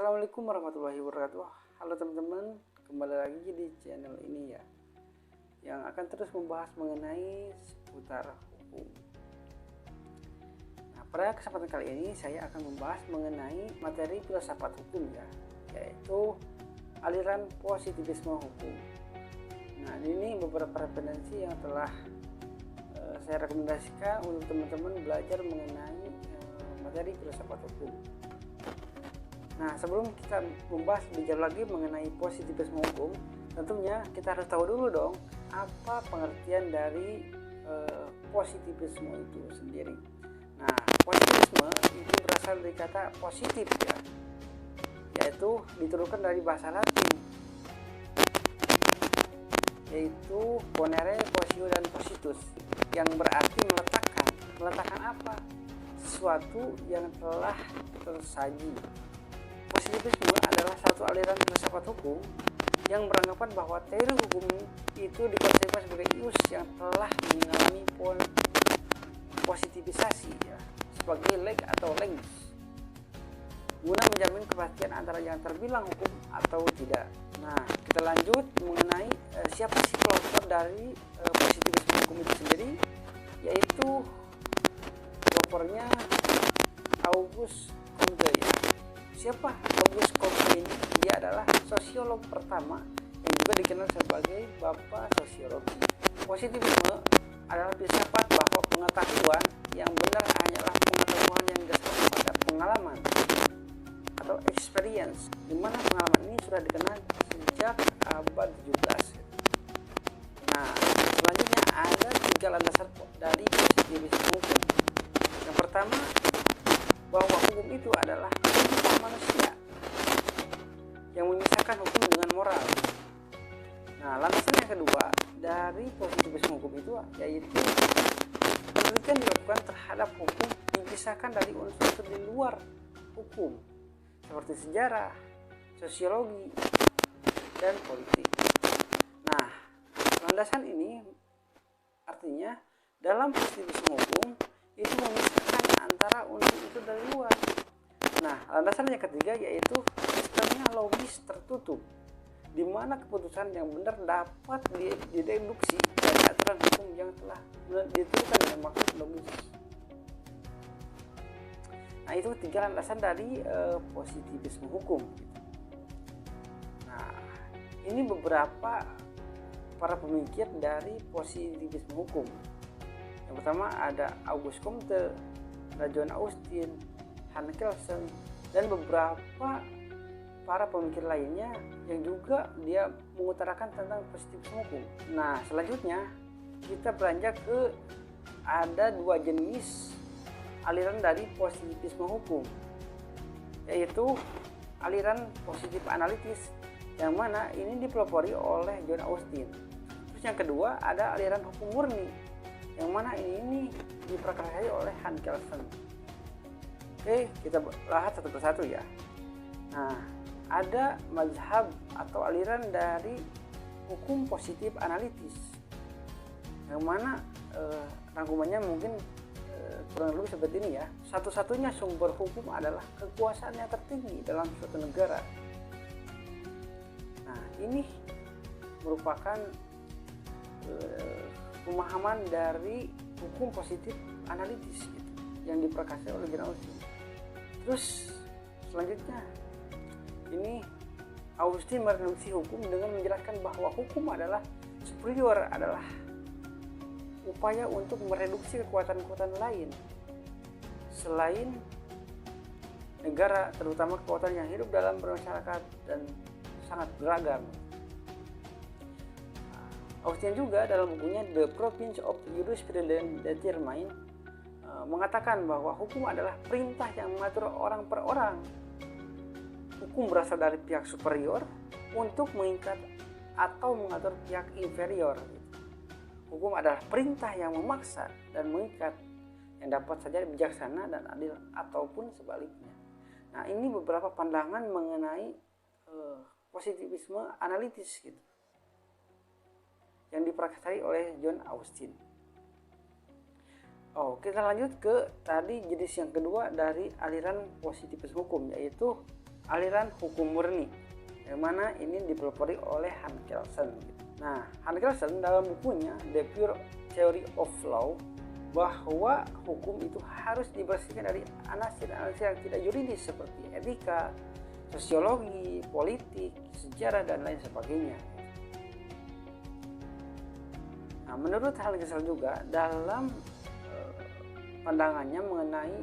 Assalamualaikum warahmatullahi wabarakatuh. Halo teman-teman, kembali lagi di channel ini ya, yang akan terus membahas mengenai seputar hukum. Nah, pada kesempatan kali ini saya akan membahas mengenai materi filsafat hukum ya, yaitu aliran positivisme hukum. Nah, ini beberapa referensi yang telah saya rekomendasikan untuk teman-teman belajar mengenai materi filsafat hukum. Nah, sebelum kita membahas lebih jauh lagi mengenai positivisme hukum, tentunya kita harus tahu dulu dong apa pengertian dari positivisme itu sendiri. Nah, positivisme itu berasal dari kata positif ya, yaitu diturunkan dari bahasa Latin, yaitu ponere, posio, dan positus, yang berarti meletakkan. Meletakkan apa? Sesuatu yang telah tersaji. Positivisme adalah satu aliran filsafat hukum yang beranggapan bahwa teori hukum itu dikonsepkan sebagai ius yang telah mengalami positivisasi ya, sebagai leg atau legis, guna menjamin kepastian antara yang terbilang hukum atau tidak. Nah, kita lanjut mengenai siapa sih pelopor dari positivisme hukum itu sendiri, yaitu pelopornya Auguste Comte ya. Siapa Auguste Comte ini? Dia adalah sosiolog pertama yang juga dikenal sebagai bapak sosiologi. Positivisme adalah filsafat bahwa pengetahuan yang benar hanyalah pengetahuan yang dasar pada pengalaman atau experience, di mana pengalaman ini sudah dikenal sejak abad 17. Nah, selanjutnya ada 3 landasan dari positivisme hukum. Yang pertama, bahwa hukum itu adalah perintah manusia yang memisahkan hukum dengan moral. Nah, landasan yang kedua dari positivisme hukum itu yaitu penelitian dilakukan terhadap hukum dipisahkan dari unsur di luar hukum seperti sejarah, sosiologi, dan politik. Nah, landasan ini artinya dalam positivisme hukum itu memisahkan antara unsur dari luar. Nah, landasan yang ketiga yaitu sistemnya logis tertutup, di mana keputusan yang benar dapat dideduksi dari aturan hukum yang telah ditentukan dengan maksud logis. Nah, itu 3 landasan dari positivisme hukum. Nah, ini beberapa para pemikir dari positivisme hukum. Yang pertama ada Auguste Comte, John Austin, Hans Kelsen, dan beberapa para pemikir lainnya yang juga dia mengutarakan tentang positivisme hukum. Nah, selanjutnya kita beranjak ke ada 2 jenis aliran dari positivisme hukum, yaitu aliran positif analitis yang mana ini dipelopori oleh John Austin. Terus yang kedua ada aliran hukum murni yang mana ini diprakarsai oleh Hans Kelsen. Oke, kita bahas satu persatu ya. Nah, ada mazhab atau aliran dari hukum positif analitis yang mana rangkumannya mungkin kurang lebih seperti ini ya. Satu-satunya sumber hukum adalah kekuasaan yang tertinggi dalam suatu negara. Nah, ini merupakan pemahaman dari hukum positif analitis gitu, yang diprakarsai oleh John Austin. Terus selanjutnya ini Austin mereduksi hukum dengan menjelaskan bahwa hukum adalah superior, adalah upaya untuk mereduksi kekuatan-kekuatan lain selain negara, terutama kekuatan yang hidup dalam bermasyarakat dan sangat beragam. Austin juga dalam bukunya The Province of Jurisprudence Determine mengatakan bahwa hukum adalah perintah yang mengatur orang per orang. Hukum berasal dari pihak superior untuk mengikat atau mengatur pihak inferior. Hukum adalah perintah yang memaksa dan mengikat, yang dapat saja bijaksana dan adil ataupun sebaliknya. Nah, ini beberapa pandangan mengenai positivisme analitis gitu, yang diprakarsai oleh John Austin. Kita lanjut ke tadi jenis yang kedua dari aliran positivisme hukum, yaitu aliran hukum murni, yang mana ini dipelopori oleh Hans Kelsen. Nah, Hans Kelsen dalam bukunya The Pure Theory of Law bahwa hukum itu harus dibersihkan dari anasir-anasir yang tidak yuridis seperti etika, sosiologi, politik, sejarah, dan lain sebagainya. Nah, menurut Hans Kelsen juga dalam pandangannya mengenai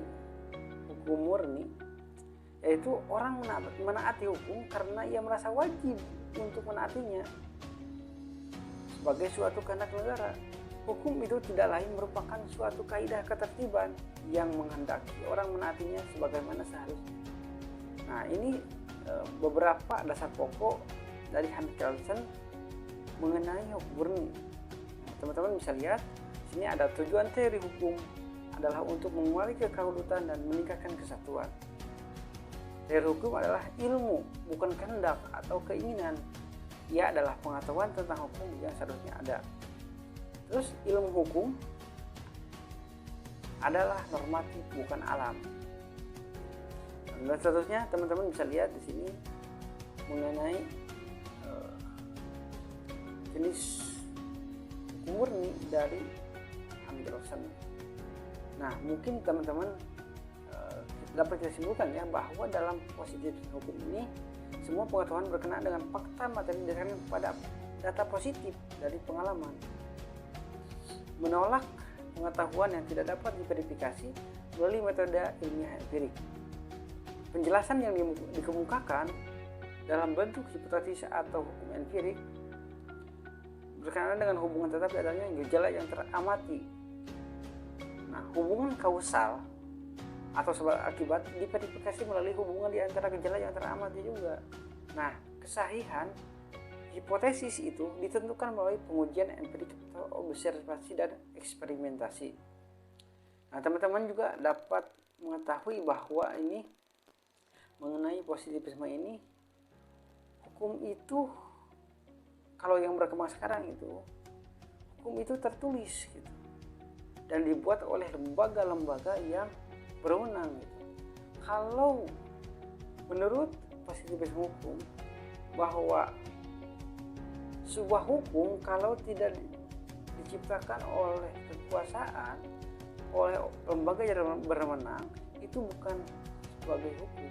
hukum murni, yaitu orang menaati hukum karena ia merasa wajib untuk menaatinya sebagai suatu kehendak negara. Hukum itu tidak lain merupakan suatu kaidah ketertiban yang menghendaki orang menaatinya sebagaimana seharusnya. Nah, ini beberapa dasar pokok dari Hans Kelsen mengenai hukum murni. Nah, teman-teman bisa lihat sini ada tujuan teori hukum adalah untuk mengurangi kekaulutan dan meningkatkan kesatuan. Teori hukum adalah ilmu, bukan kehendak atau keinginan. Ia adalah pengetahuan tentang hukum yang seharusnya ada. Terus ilmu hukum adalah normatif, bukan alam. Dan seterusnya teman-teman bisa lihat di sini mengenai jenis hukum murni dari Hans Kelsen. Nah, mungkin teman-teman dapat kita simpulkan ya bahwa dalam positif hukum ini semua pengetahuan berkenaan dengan fakta materi didasarkan pada data positif dari pengalaman, menolak pengetahuan yang tidak dapat diverifikasi melalui metode ilmiah empirik. Penjelasan yang dikemukakan dalam bentuk hipotesis atau hukum empirik berkenaan dengan hubungan tetap adanya gejala yang teramati. Nah, hubungan kausal atau sebab akibat diverifikasi melalui hubungan di antara gejala yang teramati juga. Nah, kesahihan hipotesis itu ditentukan melalui pengujian empirik atau observasi dan eksperimentasi. Nah, teman-teman juga dapat mengetahui bahwa ini mengenai positivisme ini, hukum itu kalau yang berkembang sekarang itu, hukum itu tertulis gitu, dan dibuat oleh lembaga-lembaga yang berwenang gitu. Kalau menurut positivisme hukum bahwa sebuah hukum kalau tidak diciptakan oleh kekuasaan, oleh lembaga yang berwenang, itu bukan sebagai hukum.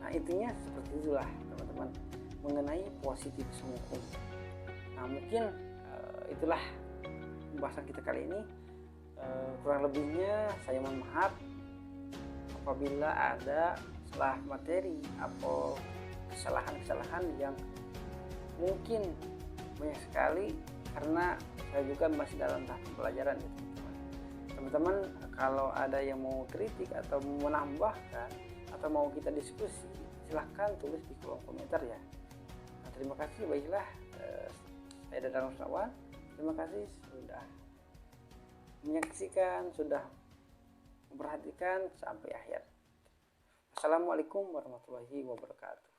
Nah, intinya seperti itulah teman-teman mengenai positivisme hukum. Nah, mungkin itulah pembahasan kita kali ini. Kurang lebihnya saya mohon maaf apabila ada salah materi atau kesalahan-kesalahan yang mungkin banyak sekali karena saya juga masih dalam tahap pembelajaran gitu, teman-teman. Kalau ada yang mau kritik atau mau menambahkan atau mau kita diskusi, silahkan tulis di kolom komentar ya. Nah, terima kasih. Baiklah, saya Dadang Rusnawan. Terima kasih sudah menyaksikan, sudah memperhatikan sampai akhir. Assalamualaikum warahmatullahi wabarakatuh.